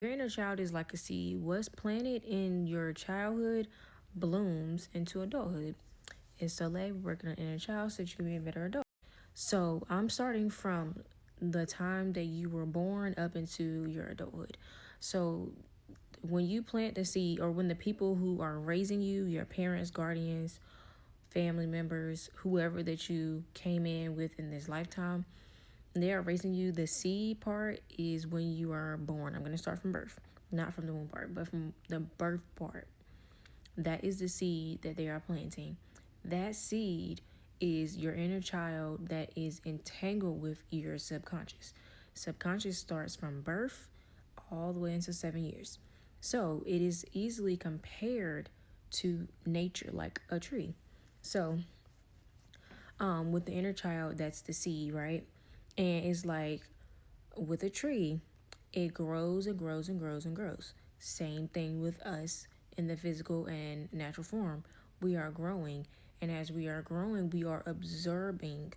Your inner child is like a seed. What's planted in your childhood blooms into adulthood. It's so late working on inner child so that you can be a better adult. So I'm starting from the time that you were born up into your adulthood. So when you plant the seed, or when the people who are raising you, your parents, guardians, family members, whoever that you came in with in this lifetime, they are raising you. The seed part is when you are born. I'm going to start from birth, not from the womb part, but from the birth part. That is the seed that they are planting. That seed is your inner child that is entangled with your subconscious. Subconscious starts from birth all the way into 7 years. So it is easily compared to nature, like a tree. So, with the inner child, that's the seed, right? And it's like with a tree, it grows and grows and grows and grows. Same thing with us in the physical and natural form. We are growing, and as we are growing, we are absorbing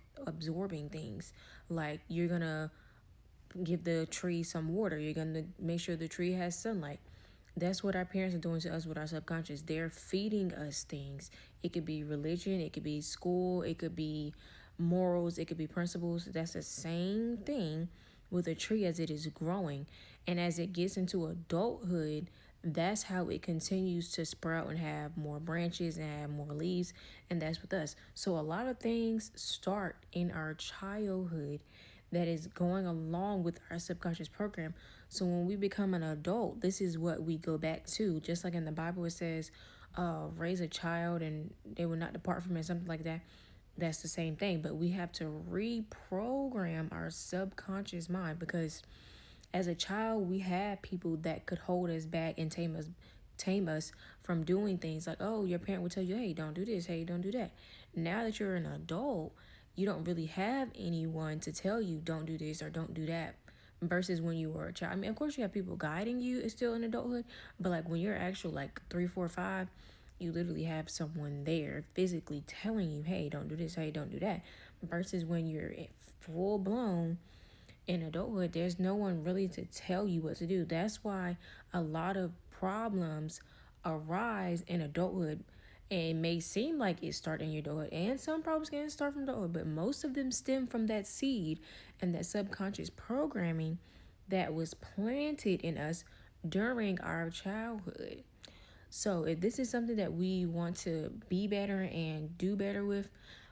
things. Like you're gonna give the tree some water. You're gonna make sure the tree has sunlight. That's what our parents are doing to us with our subconscious. They're feeding us things. It could be religion, it could be school, it could be morals, it could be principles. That's the same thing with a tree as it is growing. And as it gets into adulthood, that's how it continues to sprout and have more branches and have more leaves. And that's with us. So a lot of things start in our childhood that is going along with our subconscious program. So when we become an adult, this is what we go back to. Just like in the Bible, it says, raise a child and they will not depart from it, something like that. That's the same thing. But we have to reprogram our subconscious mind, because as a child, we had people that could hold us back and tame us from doing things like, oh, your parent would tell you, hey, don't do this, hey, don't do that. Now that you're an adult, you don't really have anyone to tell you don't do this or don't do that, versus when you were a child. I mean, of course you have people guiding you, it's still in adulthood, but like when you're actual like 3, 4, 5, you literally have someone there physically telling you, hey, don't do this, hey, don't do that, versus when you're full blown in adulthood, there's no one really to tell you what to do. That's why a lot of problems arise in adulthood. And it may seem like it started in your adulthood, and some problems can start from adulthood, but most of them stem from that seed and that subconscious programming that was planted in us during our childhood. So if this is something that we want to be better and do better with,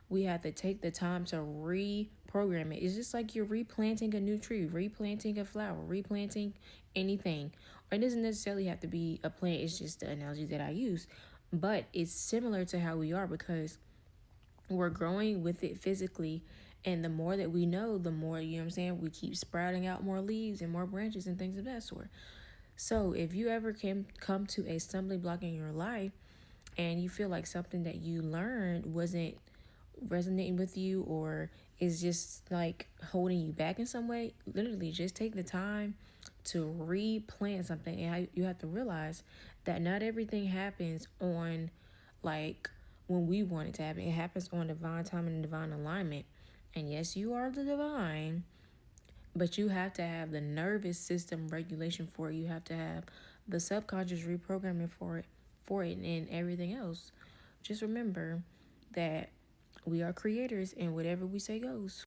we have to take the time to reprogram it. It's just like you're replanting a new tree, replanting a flower, replanting anything. Or it doesn't necessarily have to be a plant, it's just the analogy that I use. But it's similar to how we are, because we're growing with it physically. And the more that we know, the more, you know what I'm saying, we keep sprouting out more leaves and more branches and things of that sort. So if you ever can come to a stumbling block in your life and you feel like something that you learned wasn't resonating with you, or is just like holding you back in some way, literally just take the time to replant something. And you have to realize that not everything happens on like when we want it to happen. It happens on divine time and divine alignment. And yes, you are the divine, but you have to have the nervous system regulation for it. You have to have the subconscious reprogramming for it and everything else. Just remember that we are creators, and whatever we say goes.